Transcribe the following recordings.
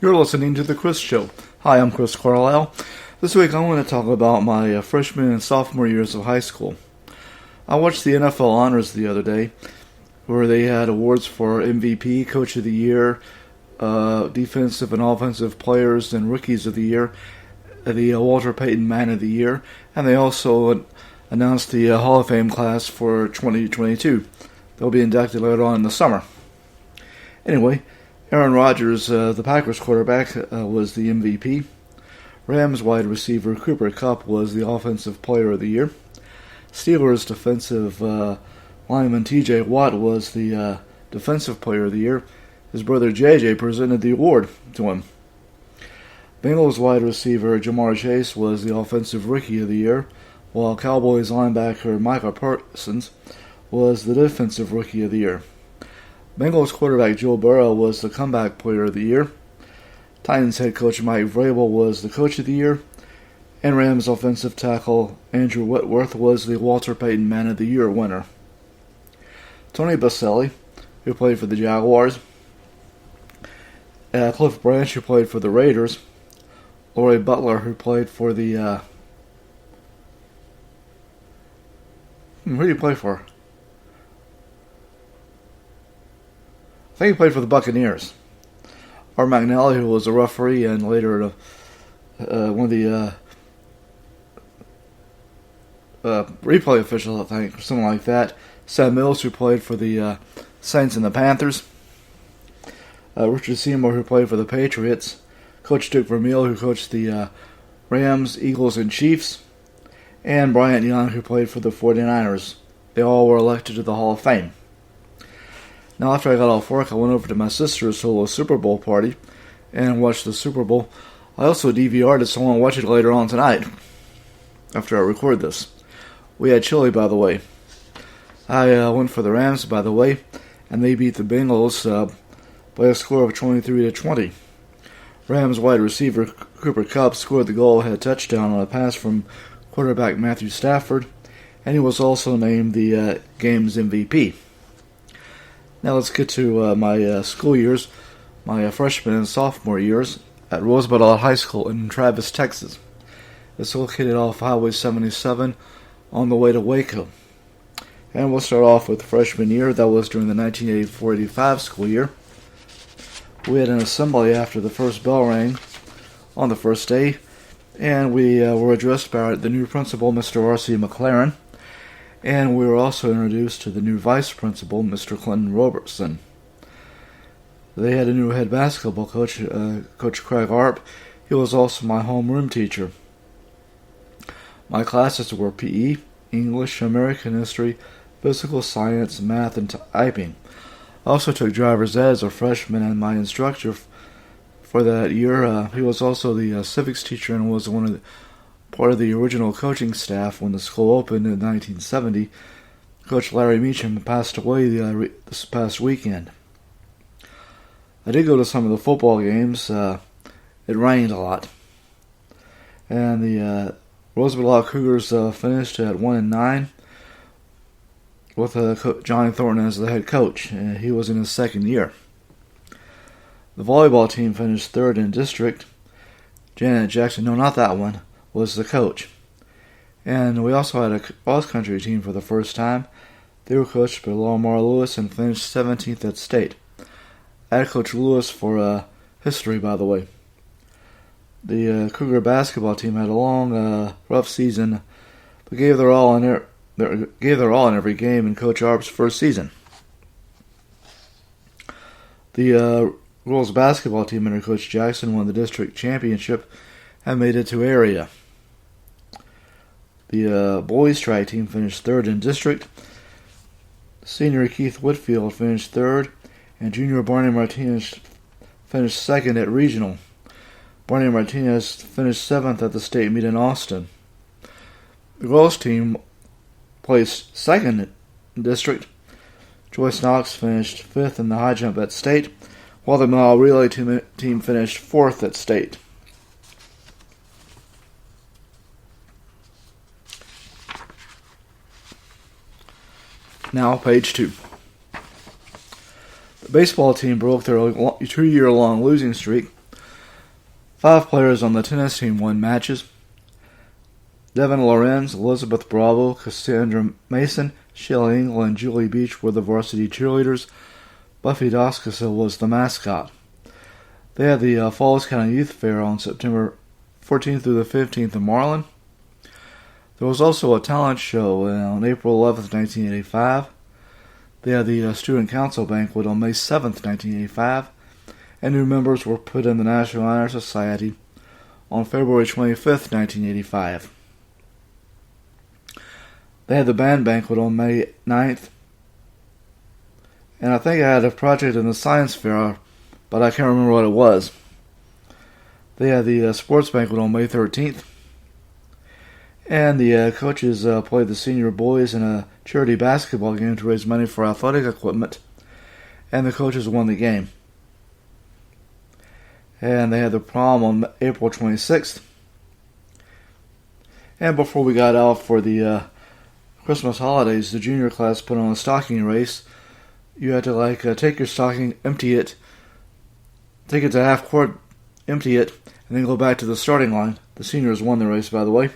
You're listening to The Chris Show. Hi, I'm Chris Carlisle. This week I want to talk about my freshman and sophomore years of high school. I watched the NFL Honors the other day, where they had awards for MVP, Coach of the Year, Defensive and Offensive Players and Rookies of the Year, the Walter Payton Man of the Year, and they also announced the Hall of Fame class for 2022. They'll be inducted later on in the summer. Anyway, Aaron Rodgers, the Packers quarterback, was the MVP. Rams wide receiver Cooper Kupp was the Offensive Player of the Year. Steelers defensive lineman T.J. Watt was the Defensive Player of the Year. His brother J.J. presented the award to him. Bengals wide receiver Jamar Chase was the Offensive Rookie of the Year, while Cowboys linebacker Micah Parsons was the Defensive Rookie of the Year. Bengals quarterback Joe Burrow was the Comeback Player of the Year. Titans head coach Mike Vrabel was the Coach of the Year. And Rams offensive tackle Andrew Whitworth was the Walter Payton Man of the Year winner. Tony Baselli, who played for the Jaguars. Cliff Branch, who played for the Raiders. Laurie Butler, who played for the... who did he play for? I think he played for the Buccaneers. Art McNally, who was a referee and later one of the replay officials, I think, or something like that. Sam Mills, who played for the Saints and the Panthers. Richard Seymour, who played for the Patriots. Coach Dick Vermeil, who coached the Rams, Eagles, and Chiefs. And Bryant Young, who played for the 49ers. They all were elected to the Hall of Fame. Now, after I got off work, I went over to my sister's solo Super Bowl party and watched the Super Bowl. I also DVR'd it, so I want to watch it later on tonight, after I record this. We had chili, by the way. I went for the Rams, by the way, and they beat the Bengals by a score of 23-20. Rams wide receiver Cooper Kupp scored the goal-ahead touchdown on a pass from quarterback Matthew Stafford, and he was also named the game's MVP. Now let's get to my school years, my freshman and sophomore years at Roosevelt High School in Travis, Texas. It's located off Highway 77 on the way to Waco. And we'll start off with freshman year. That was during the 1984-85 school year. We had an assembly after the first bell rang on the first day, and we were addressed by the new principal, Mr. R.C. McLaren. And we were also introduced to the new vice principal, Mr. Clinton Robertson. They had a new head basketball coach, Coach Craig Arp. He was also my homeroom teacher. My classes were PE, English, American history, physical science, math, and typing. I also took driver's ed as a freshman, and my instructor for that year, he was also the civics teacher and was part of the original coaching staff when the school opened in 1970. Coach Larry Meacham passed away this past weekend. I did go to some of the football games. It rained a lot. And the Roosevelt Cougars finished at 1-9 with Johnny Thornton as the head coach. He was in his second year. The volleyball team finished third in district. Janet Jackson, no, not that one, was the coach. And we also had a cross-country team for the first time. They were coached by Lamar Lewis and finished 17th at state. I had Coach Lewis for history, by the way. The Cougar basketball team had a long, rough season, but gave their all in every game in Coach Arp's first season. The girls basketball team under Coach Jackson won the district championship and made it to area. The boys track team finished third in district. Senior Keith Whitfield finished third, and junior Barney Martinez finished second at regional. Barney Martinez finished seventh at the state meet in Austin. The girls team placed second in district. Joyce Knox finished fifth in the high jump at state, while the mile relay team finished fourth at state. Now, page 2. The baseball team broke their 2-year-long losing streak 5 players on the tennis team won matches. Devin Lorenz, Elizabeth Bravo, Cassandra Mason, Sheila Engel, and Julie Beach were the varsity cheerleaders. Buffy Doskasa was the mascot. They had the Falls County Youth Fair on September 14th through the 15th in Marlin. There was also a talent show on April 11th, 1985. They had the Student Council Banquet on May 7th, 1985. And new members were put in the National Honor Society on February 25th, 1985. They had the band banquet on May 9th. And I think I had a project in the science fair, but I can't remember what it was. They had the sports banquet on May 13th. And the coaches played the senior boys in a charity basketball game to raise money for athletic equipment. And the coaches won the game. And they had the prom on April 26th. And before we got out for the Christmas holidays, the junior class put on a stocking race. You had to take your stocking, empty it, take it to half court, empty it, and then go back to the starting line. The seniors won the race, by the way.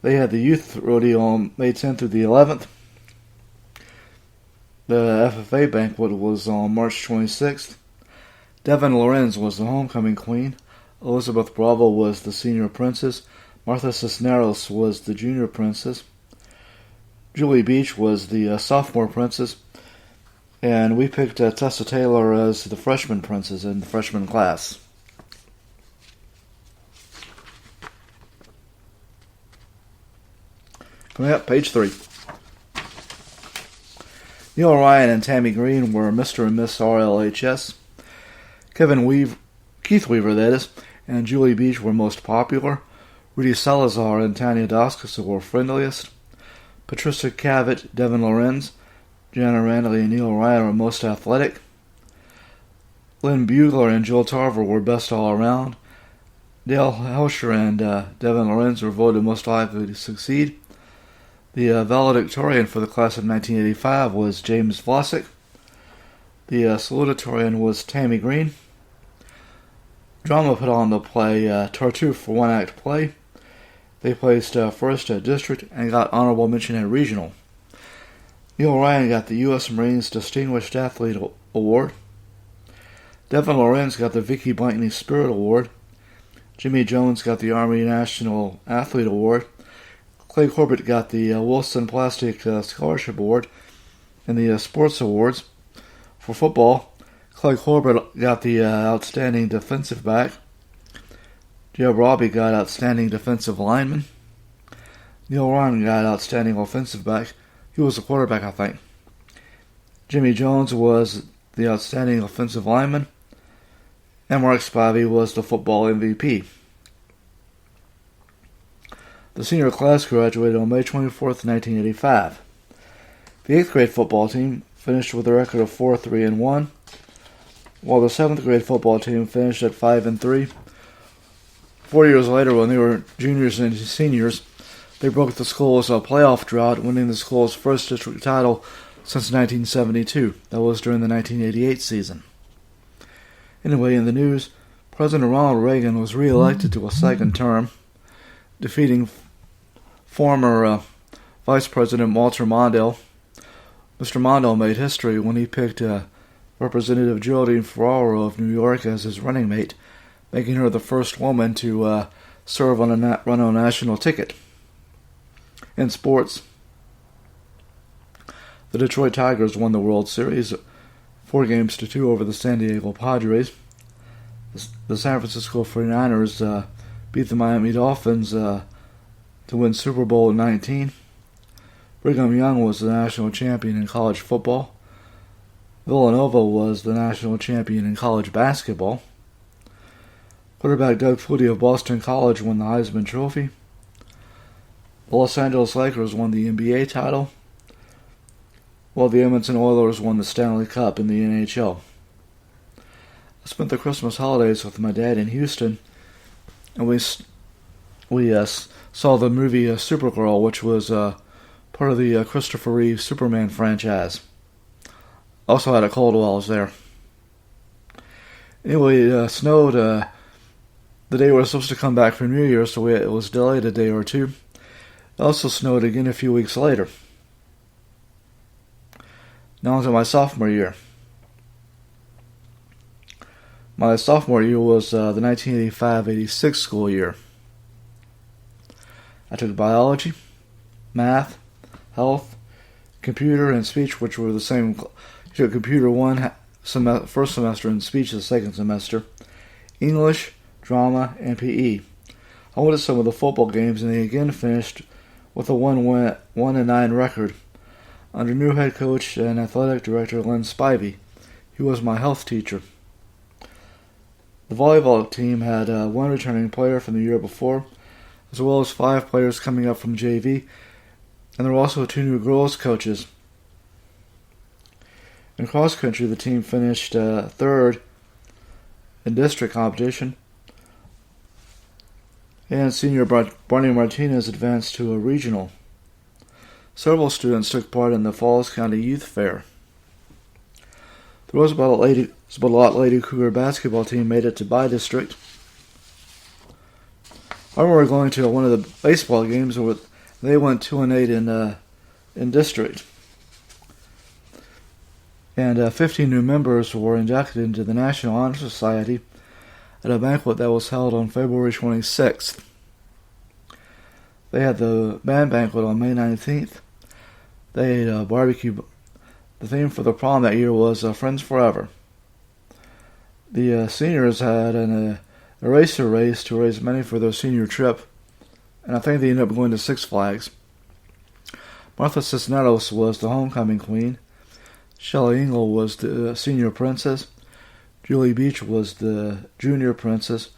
They had the youth rodeo on May 10th through the 11th. The FFA banquet was on March 26th. Devin Lorenz was the homecoming queen. Elizabeth Bravo was the senior princess. Martha Cisneros was the junior princess. Julie Beach was the sophomore princess. And we picked Tessa Taylor as the freshman princess in the freshman class. Coming up, page 3. Neil Ryan and Tammy Green were Mr. and Miss RLHS. Keith Weaver, that is, and Julie Beach were most popular. Rudy Salazar and Tanya Doskasa were friendliest. Patricia Cavett, Devin Lorenz, Jana Randley, and Neil Ryan were most athletic. Lynn Bugler and Jill Tarver were best all around. Dale Helsher and Devin Lorenz were voted most likely to succeed. The valedictorian for the class of 1985 was James Vlasic. The salutatorian was Tammy Green. Drama put on the play Tartuffe for one-act play. They placed first at district and got honorable mention at regional. Neil Ryan got the U.S. Marines Distinguished Athlete Award. Devin Lorenz got the Vicky Blankney Spirit Award. Jimmy Jones got the Army National Athlete Award. Clay Corbett got the Wilson Plastic Scholarship Award and the Sports Awards. For football, Clay Corbett got the Outstanding Defensive Back. Jeb Robbie got Outstanding Defensive Lineman. Neil Ryan got Outstanding Offensive Back. He was the quarterback, I think. Jimmy Jones was the Outstanding Offensive Lineman. And Mark Spivey was the football MVP. The senior class graduated on May 24th, 1985. The 8th grade football team finished with a record of 4-3-1, while the 7th grade football team finished at 5-3. 4 years later, when they were juniors and seniors, they broke the school's playoff drought, winning the school's first district title since 1972. That was during the 1988 season. Anyway, in the news, President Ronald Reagan was re-elected to a second term, defeating former Vice President Walter Mondale. Mr. Mondale made history when he picked Representative Geraldine Ferraro of New York as his running mate, making her the first woman to serve on run on a national ticket. In sports, the Detroit Tigers won the World Series 4-2 over the San Diego Padres. The San Francisco 49ers beat the Miami Dolphins to win Super Bowl 19. Brigham Young was the national champion in college football. Villanova was the national champion in college basketball. Quarterback Doug Flutie of Boston College won the Heisman Trophy. The Los Angeles Lakers won the NBA title, while the Edmonton Oilers won the Stanley Cup in the NHL. I spent the Christmas holidays with my dad in Houston, and we saw the movie Supergirl, which was part of the Christopher Reeve Superman franchise. Also had a cold while I was there. Anyway, it snowed the day we were supposed to come back for New Year, so it was delayed a day or two. It also snowed again a few weeks later. Now into my sophomore year. My sophomore year was the 1985-86 school year. I took biology, math, health, computer, and speech, which were the same. I took computer first semester and speech the second semester. English, drama, and PE. I went to some of the football games, and they again finished with a 1-9 record under new head coach and athletic director Len Spivey. He was my health teacher. The volleyball team had one returning player from the year before, as well as 5 players coming up from JV, and there were also 2 new girls coaches. In cross country, the team finished third in district competition, and senior Barney Martinez advanced to a regional. Several students took part in the Falls County Youth Fair. There was about a lot Lady Cougar basketball team made it to by district. I remember going to one of the baseball games where they went 2-8 in district. And 15 new members were inducted into the National Honor Society at a banquet that was held on February 26th. They had the band banquet on May 19th. They ate a barbecue. The theme for the prom that year was Friends Forever. The seniors had an eraser race to raise money for their senior trip, and I think they ended up going to Six Flags. Martha Cisneros was the homecoming queen. Shelley Engel was the senior princess. Julie Beach was the junior princess.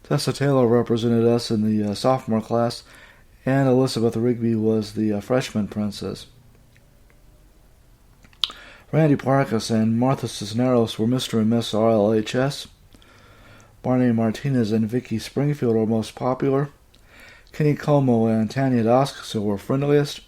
Tessa Taylor represented us in the sophomore class, and Elizabeth Rigby was the freshman princess. Randy Parkas and Martha Cisneros were Mr. and Miss RLHS. Barney Martinez and Vicky Springfield were most popular. Kenny Como and Tanya Doskison were friendliest.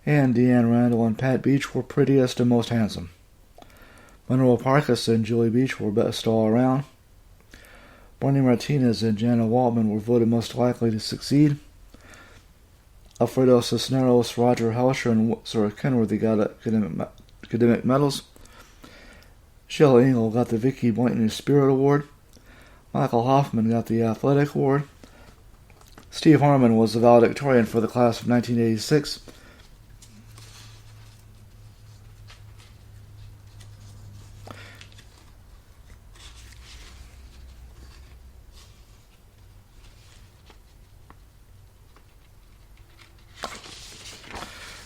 And Deanne Randall and Pat Beach were prettiest and most handsome. Monroe Parkas and Julie Beach were best all around. Barney Martinez and Jana Waltman were voted most likely to succeed. Alfredo Cisneros, Roger Helsher, and Sarah Kenworthy got academic medals. Shelley Engel got the Vicky Boynton Spirit Award. Michael Hoffman got the Athletic Award. Steve Harmon was the valedictorian for the class of 1986.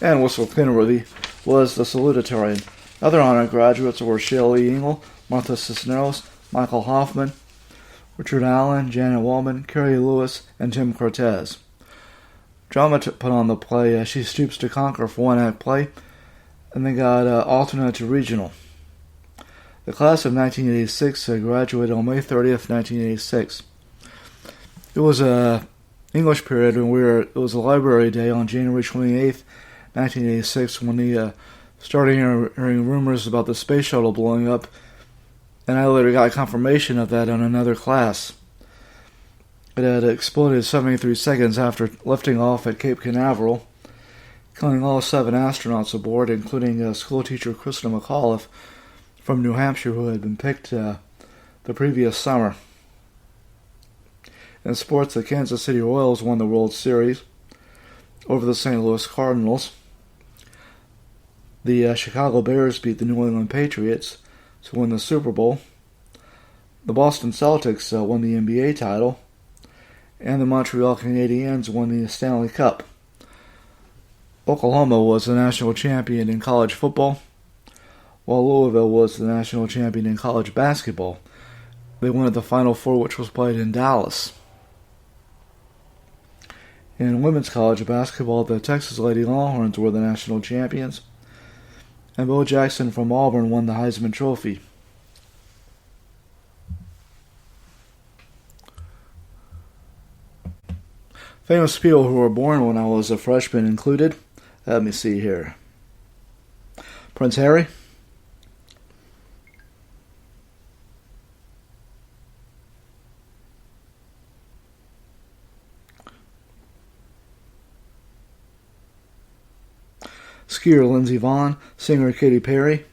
And Whistle Kenworthy was the salutatorian. Other honor graduates were Shelley Engel, Martha Cisneros, Michael Hoffman, Richard Allen, Janet Wallman, Carrie Lewis, and Tim Cortez. Drama put on the play She Stoops to Conquer for one-act play, and they got alternate to regional. The class of 1986 graduated on May 30th, 1986. It was a English period, and it was a library day on January 28th, 1986, when he started hearing rumors about the space shuttle blowing up, and I later got confirmation of that in another class. It had exploded 73 seconds after lifting off at Cape Canaveral, killing all 7 astronauts aboard, including schoolteacher Krista McAuliffe from New Hampshire, who had been picked the previous summer. In sports, the Kansas City Royals won the World Series over the St. Louis Cardinals. The Chicago Bears beat the New England Patriots to win the Super Bowl. The Boston Celtics won the NBA title. And the Montreal Canadiens won the Stanley Cup. Oklahoma was the national champion in college football, while Louisville was the national champion in college basketball. They won at the Final Four, which was played in Dallas. In women's college basketball, the Texas Lady Longhorns were the national champions, and Bo Jackson from Auburn won the Heisman Trophy. Famous people who were born when I was a freshman included, let me see here, Prince Harry, skier Lindsey Vonn, singer Katy Perry,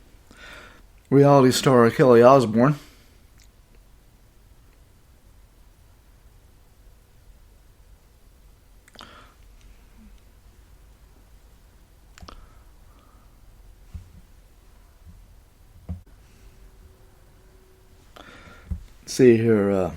reality star Kelly Osbourne, see here,